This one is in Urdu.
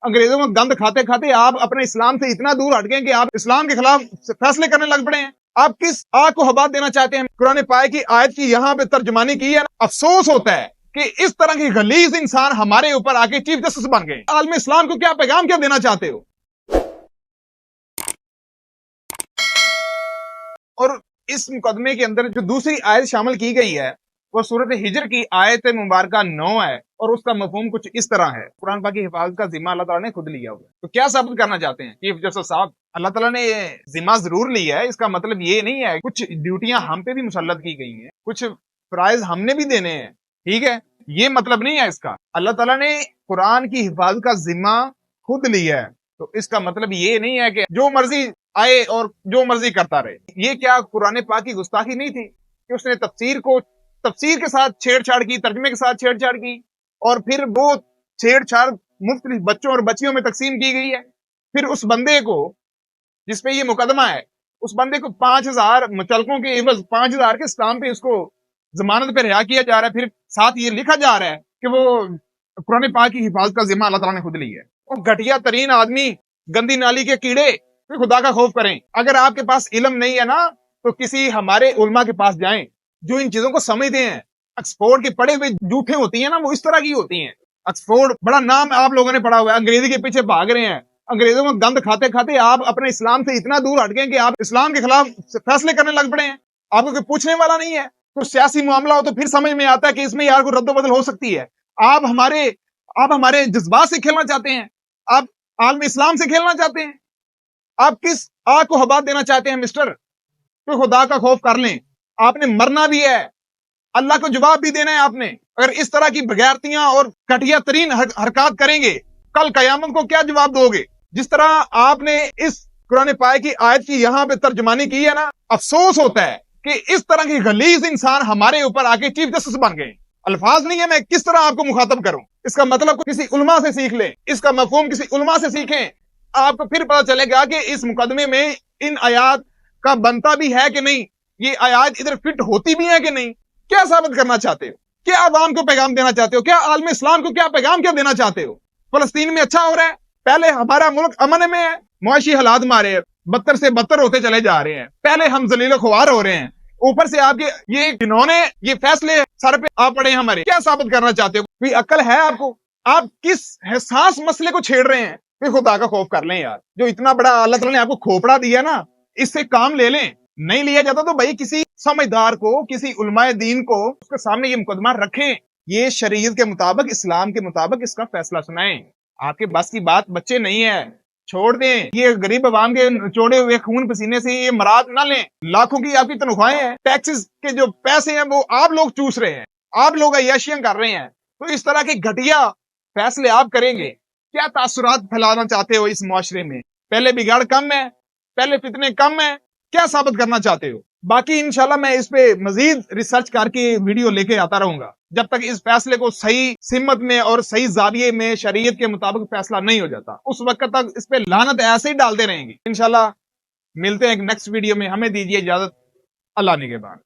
انگریزوں کا گند کھاتے کھاتے آپ اپنے اسلام سے اتنا دور ہٹ گئے کہ آپ اسلام کے خلاف فیصلے کرنے لگ پڑے ہیں۔ آپ کس آگ کو حباب دینا چاہتے ہیں؟ قرآن پاک کی آیت کی یہاں پہ ترجمانی کی ہے، افسوس ہوتا ہے کہ اس طرح کی غلیظ انسان ہمارے اوپر آ کے چیف جسٹس بن گئے۔ عالم اسلام کو کیا پیغام کیا دینا چاہتے ہو؟ اور اس مقدمے کے اندر جو دوسری آیت شامل کی گئی ہے وہ سورۃ ہجر کی آیت مبارکہ 9 ہے، اور اس کا مفہوم کچھ اس طرح ہے۔ قرآن پاک کی حفاظت کا ذمہ اللہ تعالیٰ نے خود لیا ہوا ہے۔ تو کیا ثابت کرنا چاہتے ہیں چیف جسٹس صاحب؟ اللہ تعالیٰ نے یہ ذمہ ضرور لیا ہے، اس کا مطلب یہ نہیں ہے کچھ ڈیوٹیاں ہم پہ بھی مسلط کی گئی ہیں، کچھ فرائض ہم نے بھی دینے ہیں، ٹھیک ہے، یہ مطلب نہیں ہے اس کا۔ اللہ تعالیٰ نے قرآن کی حفاظت کا ذمہ خود لیا ہے، تو اس کا مطلب یہ نہیں ہے کہ جو مرضی آئے اور جو مرضی کرتا رہے۔ یہ کیا قرآن پاک کی گستاخی نہیں تھی کہ اس نے تفسیر کے ساتھ چھیڑ چھاڑ کی، ترجمے کے ساتھ چھیڑ چھاڑ کی، اور پھر وہ چھیڑ چھاڑ مختلف بچوں اور بچیوں میں تقسیم کی گئی ہے۔ پھر اس بندے کو جس پہ یہ مقدمہ ہے، اس بندے کو 5000 مچلقوں کے عوض 5000 کے سٹامپ پہ اس کو ضمانت پہ رہا کیا جا رہا ہے، پھر ساتھ یہ لکھا جا رہا ہے کہ وہ قرآن پاک کی حفاظت کا ذمہ اللہ تعالیٰ نے خود لی ہے۔ اور گھٹیا ترین آدمی، گندی نالی کے کیڑے، پھر خدا کا خوف کریں۔ اگر آپ کے پاس علم نہیں ہے نا تو کسی ہمارے علماء کے پاس جائیں جو ان چیزوں کو سمجھتے ہیں۔ آکسفورڈ کے پڑھے ہوئے جھوٹے ہوتی ہیں نا، وہ اس طرح کی ہوتی ہیں۔ آکسفورڈ بڑا نام آپ لوگوں نے پڑھا ہوا ہے، انگریزی کے پیچھے بھاگ رہے ہیں، انگریزوں کا گند کھاتے کھاتے آپ اپنے اسلام سے اتنا دور ہٹ گئے کہ آپ اسلام کے خلاف فیصلے کرنے لگ پڑے ہیں۔ آپ کو کوئی پوچھنے والا نہیں ہے، کوئی سیاسی معاملہ ہو تو پھر سمجھ میں آتا ہے کہ اس میں یار کوئی رد و بدل ہو سکتی ہے۔ آپ ہمارے جذبات سے کھیلنا چاہتے ہیں، آپ عالم اسلام سے کھیلنا چاہتے ہیں، آپ کس آگ کو حباب دینا چاہتے ہیں مسٹر؟ تو خدا کا خوف کر لیں، آپ نے مرنا بھی ہے، اللہ کو جواب بھی دینا ہے آپ نے۔ اگر اس طرح کی بغیرتیاں اور گھٹیا ترین حرکات کریں گے، کل قیامت کو کیا جواب دو گے؟ جس طرح آپ نے اس قرآن پاک کی آیت کی یہاں پہ ترجمانی کی ہے نا، افسوس ہوتا ہے کہ اس طرح کی غلیظ انسان ہمارے اوپر آ کے چیف جسٹس بن گئے۔ الفاظ نہیں ہے میں کس طرح آپ کو مخاطب کروں، اس کا مطلب کسی علماء سے سیکھ لیں، اس کا مفہوم کسی علماء سے سیکھیں، آپ کو پھر پتا چلے گا کہ اس مقدمے میں ان آیات کا بنتا بھی ہے کہ نہیں، یہ آیات ادھر فٹ ہوتی بھی ہیں کہ نہیں۔ کیا ثابت کرنا چاہتے ہو؟ کیا عوام کو پیغام دینا چاہتے ہو؟ کیا عالم اسلام کو کیا پیغام کیا دینا چاہتے ہو؟ فلسطین میں اچھا ہو رہا ہے، پہلے ہمارا ملک امن میں ہے، معاشی حالات ہمارے بدتر سے بدتر ہوتے چلے جا رہے ہیں، پہلے ہم ذلیل و خوار ہو رہے ہیں، اوپر سے آپ کے یہ جنہوں نے یہ فیصلے سر پہ آ پڑے ہمارے، کیا ثابت کرنا چاہتے ہو؟ کوئی عقل ہے آپ کو؟ آپ کس حساس مسئلے کو چھیڑ رہے ہیں؟ پھر خدا کا خوف کر لیں یار، جو اتنا بڑا اللہ تعالیٰ نے آپ کو کھوپڑا دیا نا، اس سے کام لے لیں۔ نہیں لیا جاتا تو بھائی کسی سمجھدار کو، کسی علماء دین کو اس کے سامنے یہ مقدمہ رکھیں، یہ شریعت کے مطابق، اسلام کے مطابق اس کا فیصلہ سنائیں۔ آپ کے بس کی بات بچے نہیں ہے، چھوڑ دیں، یہ غریب عوام کے چوڑے ہوئے خون پسینے سے یہ مراد نہ لیں۔ لاکھوں کی آپ کی تنخواہیں ہیں، ٹیکسز کے جو پیسے ہیں وہ آپ لوگ چوس رہے ہیں، آپ لوگ عیاشیاں کر رہے ہیں، تو اس طرح کے گھٹیا فیصلے آپ کریں گے؟ کیا تاثرات پھیلانا چاہتے ہو اس معاشرے میں؟ پہلے بگاڑ کم ہے، پہلے فتنے کم ہیں، کیا ثابت کرنا چاہتے ہو؟ باقی انشاءاللہ میں اس پہ مزید ریسرچ کر کے ویڈیو لے کے آتا رہوں گا، جب تک اس فیصلے کو صحیح سمت میں اور صحیح زاویے میں شریعت کے مطابق فیصلہ نہیں ہو جاتا، اس وقت تک اس پہ لعنت ایسے ہی ڈالتے رہیں گے۔ انشاءاللہ ملتے ہیں ایک نیکسٹ ویڈیو میں، ہمیں دیجیے اجازت، اللہ نگہبان۔